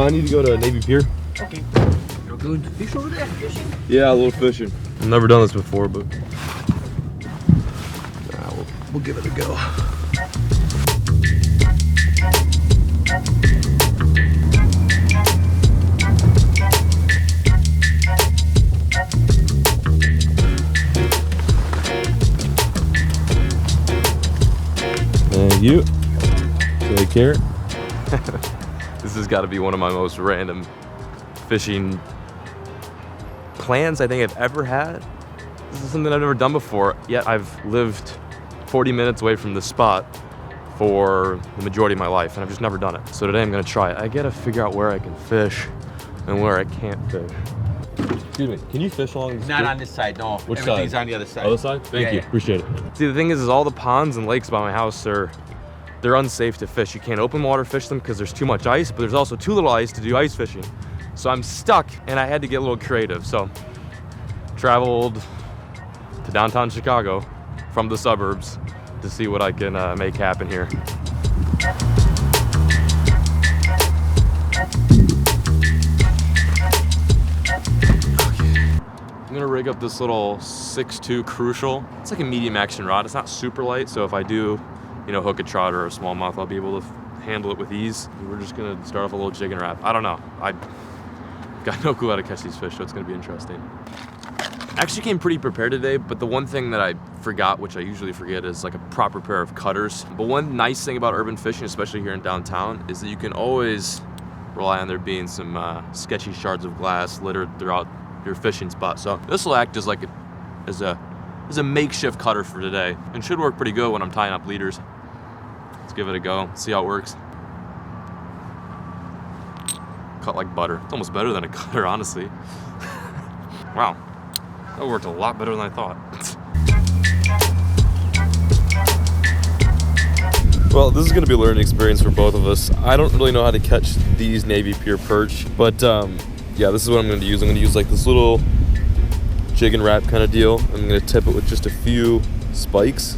I need to go to Navy Pier. Okay. You're going to fish over there? Fishing? Yeah, a little fishing. I've never done this before, but we'll give it a go. Thank you. Take care. This has got to be one of my most random fishing plans I think I've ever had. This is something I've never done before, yet I've lived 40 minutes away from this spot for the majority of my life, and I've just never done it. So today I'm gonna try it. I gotta figure out where I can fish and where I can't fish. Excuse me, can you fish along this? Not on this side, no. Which Everything's side? on the other side. Other side? Thank you, yeah. appreciate it. See, the thing is all the ponds and lakes by my house they're unsafe to fish. You can't open water fish them because there's too much ice, but there's also too little ice to do ice fishing. So I'm stuck, and I had to get a little creative. So traveled to downtown Chicago from the suburbs to see what I can make happen here. I'm gonna rig up this little 6'2" Crucial. It's like a medium action rod. It's not super light, so if I do, hook a trout or a smallmouth, I'll be able to handle it with ease. We're just gonna start off a little jig and wrap. I don't know. I got no clue how to catch these fish, so it's gonna be interesting. Actually came pretty prepared today, but the one thing that I forgot, which I usually forget, is like a proper pair of cutters. But one nice thing about urban fishing, especially here in downtown, is that you can always rely on there being some sketchy shards of glass littered throughout your fishing spot. So this will act as like a makeshift cutter for today, and should work pretty good when I'm tying up leaders. Let's give it a go, see how it works. Cut like butter. It's almost better than a cutter, honestly. Wow, that worked a lot better than I thought. Well, this is gonna be a learning experience for both of us. I don't really know how to catch these Navy Pier perch, but yeah, this is what I'm gonna use. I'm gonna use like this little jig and wrap kind of deal. I'm gonna tip it with just a few spikes,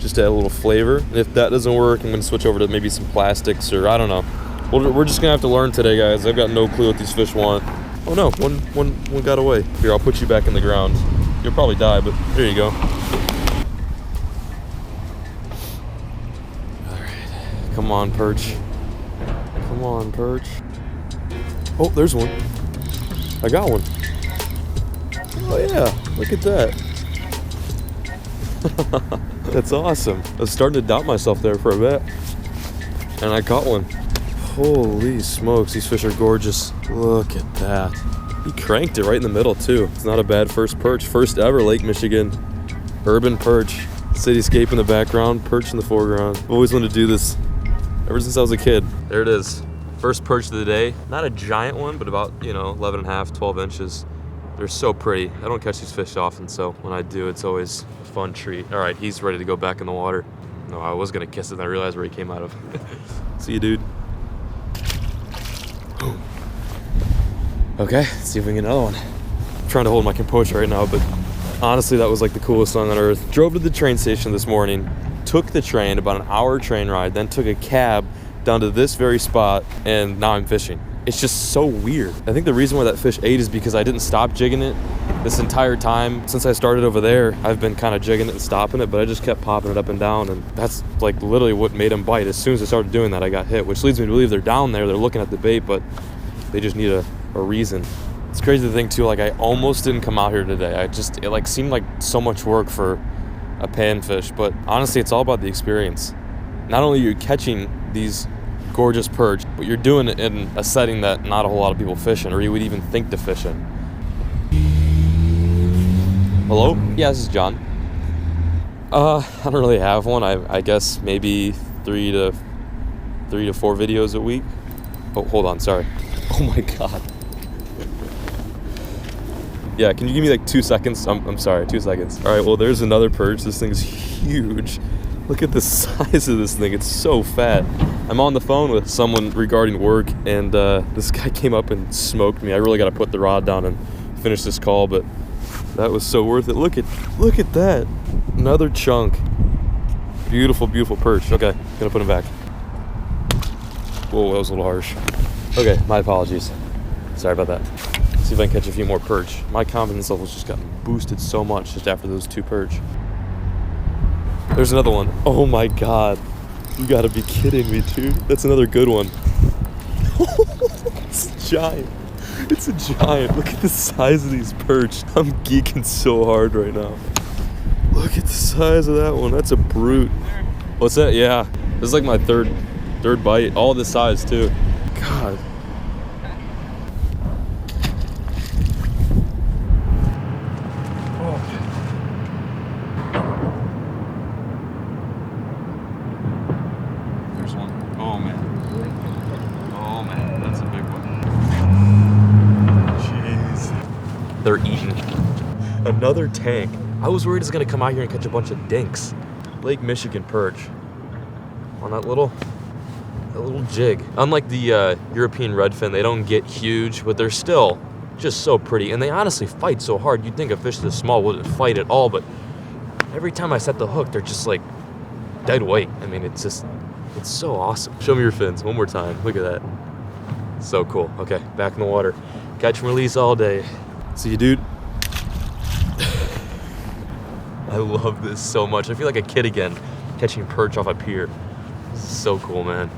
just to add a little flavor. And if that doesn't work, I'm gonna switch over to maybe some plastics, or I don't know. We're just gonna have to learn today, guys. I've got no clue what these fish want. Oh no, one got away. Here, I'll put you back in the ground. You'll probably die, but there you go. All right, come on, perch. Come on, perch. Oh, there's one. I got one. Oh yeah, look at that. That's awesome. I was starting to doubt myself there for a bit, and I caught one. Holy smokes, these fish are gorgeous. Look at that. He cranked it right in the middle too. It's not a bad first perch. First ever Lake Michigan urban perch. Cityscape in the background, perch in the foreground. I've always wanted to do this ever since I was a kid. There it is. First perch of the day. Not a giant one, but about, 11 and a half, 12 inches. They're so pretty. I don't catch these fish often, so when I do, it's always a fun treat. All right, he's ready to go back in the water. No, I was gonna kiss it, and I realized where he came out of. See you, dude. Okay, let's see if we can get another one. I'm trying to hold my composure right now, but honestly, that was like the coolest song on earth. Drove to the train station this morning, took the train, about an hour train ride, then took a cab down to this very spot, and now I'm fishing. It's just so weird. I think the reason why that fish ate is because I didn't stop jigging it this entire time. Since I started over there, I've been kind of jigging it and stopping it, but I just kept popping it up and down, and that's like literally what made him bite. As soon as I started doing that, I got hit, which leads me to believe they're down there, they're looking at the bait, but they just need a reason. It's crazy to think too, like I almost didn't come out here today. It like seemed like so much work for a panfish, but honestly, it's all about the experience. Not only are you catching these gorgeous perch, but you're doing it in a setting that not a whole lot of people fish in, or you would even think to fish in. Hello? Yeah, this is John. I don't really have one. I guess maybe 3 to 4 videos a week. Oh, hold on, sorry. Oh my god. Yeah, can you give me like 2 seconds? I'm sorry, 2 seconds. All right, well, there's another perch. This thing's huge. Look at the size of this thing. It's so fat. I'm on the phone with someone regarding work, and this guy came up and smoked me. I really got to put the rod down and finish this call, but that was so worth it. Look at that. Another chunk. Beautiful, beautiful perch. Okay, gonna put him back. Whoa, that was a little harsh. Okay, my apologies. Sorry about that. See if I can catch a few more perch. My confidence level's just gotten boosted so much just after those 2 perch. There's another one. Oh my god. You gotta be kidding me, dude. That's another good one. It's giant. It's a giant. Look at the size of these perch. I'm geeking so hard right now. Look at the size of that one. That's a brute. What's that? Yeah. This is like my third bite. All this size too. God. There's one. Oh man. Oh man, that's a big one. Jeez. They're eating. Another tank. I was worried it's gonna come out here and catch a bunch of dinks. Lake Michigan perch. On that little jig. Unlike the European redfin, they don't get huge, but they're still just so pretty. And they honestly fight so hard. You'd think a fish this small wouldn't fight at all, but every time I set the hook, they're just like dead weight. I mean, it's so awesome. Show me your fins one more time. Look at that. So cool. Okay, back in the water. Catch and release all day. See you, dude. I love this so much. I feel like a kid again, catching perch off a pier. This is so cool, man.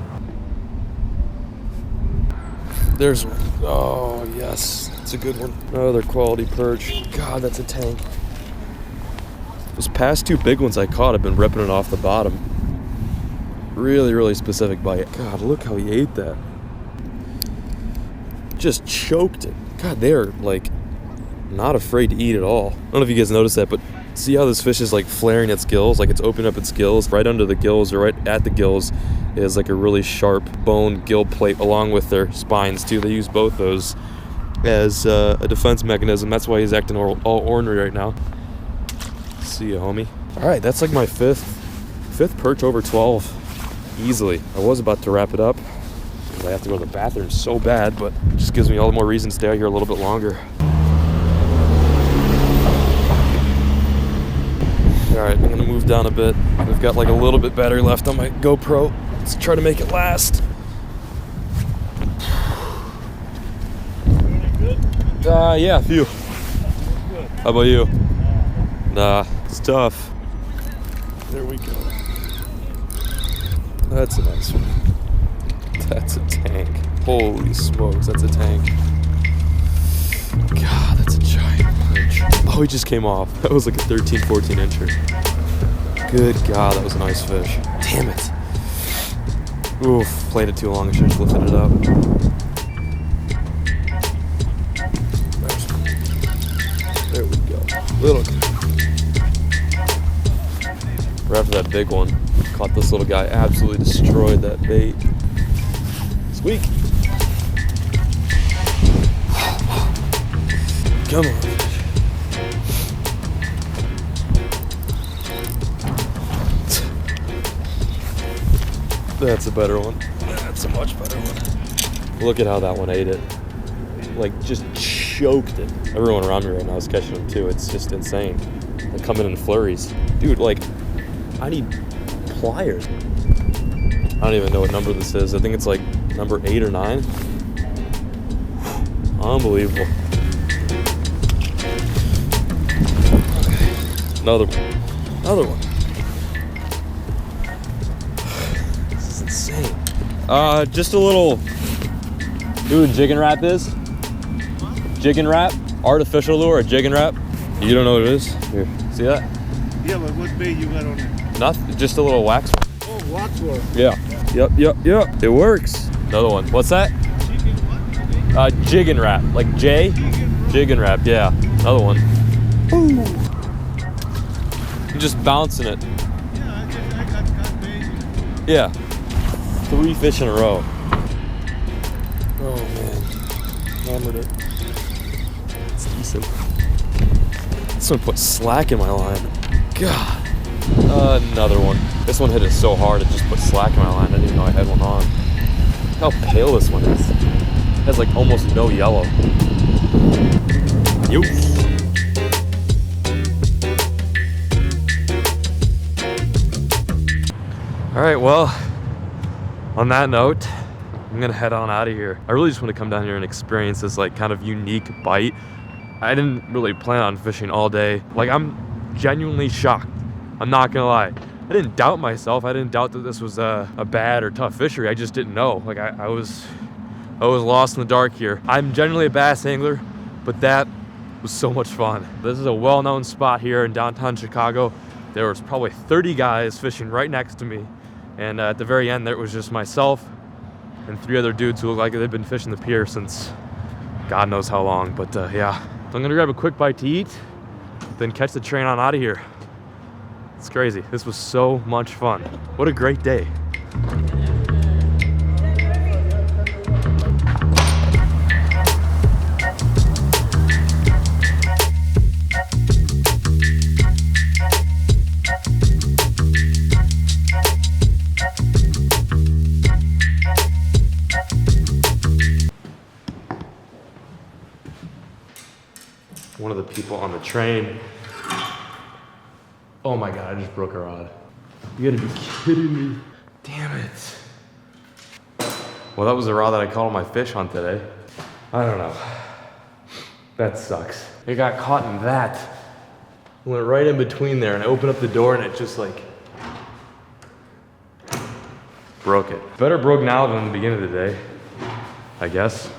There's one. Oh, yes. It's a good one. Another quality perch. God, that's a tank. Those past 2 big ones I caught, I've been ripping it off the bottom. Really, really specific bite. God, look how he ate that. Just choked it. God, they're like not afraid to eat at all. I don't know if you guys noticed that, but see how this fish is like flaring its gills? Like it's opening up its gills. Right under the gills or right at the gills is like a really sharp bone gill plate along with their spines too. They use both those as a defense mechanism. That's why he's acting all ornery right now. See ya, homie. All right, that's like my fifth perch over 12 easily. I was about to wrap it up. I have to go to the bathroom so bad, but it just gives me all the more reason to stay out here a little bit longer. All right, I'm gonna move down a bit. We've got like a little bit battery left on my GoPro. Let's try to make it last. Yeah, a few. How about you? Nah, it's tough. There we go. That's a nice one. That's a tank. Holy smokes, that's a tank. God, that's a giant perch. Oh, he just came off. That was like a 13, 14 incher. Good God, that was a nice fish. Damn it. Oof, played it too long. I should have lifted it up. There we go. Little guy. Right after that big one, caught this little guy. Absolutely destroyed that bait. Squeak. Come on. That's a better one. That's a much better one. Look at how that one ate it. Like, just choked it. Everyone around me right now is catching them too. It's just insane. They come in flurries. Dude, like, I need pliers. I don't even know what number this is. I think it's like number 8 or 9. Unbelievable. Another one. This is insane. Just a little. You know what a jig and wrap is? Jig and wrap? Artificial lure, a jig and wrap? You don't know what it is? Here, see that? Yeah, but what bait you got on it? Nothing, just a little wax one. Oh, wax work. Yeah. Yep. It works. Another one. What's that? Chicken what? Jig and wrap. Like J? Jig and wrap, yeah. Another one. Ooh. You're just bouncing it. Yeah, I got bait. Yeah. 3 fish in a row. Oh man. Hammered it. It's decent. This one put slack in my line. God. Another one. This one hit it so hard it just put slack in my line. I didn't even know I had one on. Look how pale this one is. It has like almost no yellow. Yo. All right, well, on that note, I'm gonna head on out of here. I really just want to come down here and experience this like kind of unique bite. I didn't really plan on fishing all day. Like, I'm genuinely shocked. I'm not gonna lie. I didn't doubt myself. I didn't doubt that this was a bad or tough fishery. I just didn't know. Like, I was lost in the dark here. I'm generally a bass angler, but that was so much fun. This is a well-known spot here in downtown Chicago. There was probably 30 guys fishing right next to me. And at the very end, there was just myself and 3 other dudes who looked like they'd been fishing the pier since God knows how long. But yeah, so I'm gonna grab a quick bite to eat, then catch the train on out of here. It's crazy. This was so much fun. What a great day. One of the people on the train. Oh my God, I just broke a rod. You gotta be kidding me. Damn it. Well, that was the rod that I caught on my fish hunt today. I don't know. That sucks. It got caught in that. It went right in between there and I opened up the door and it just like broke it. Better broke now than the beginning of the day, I guess.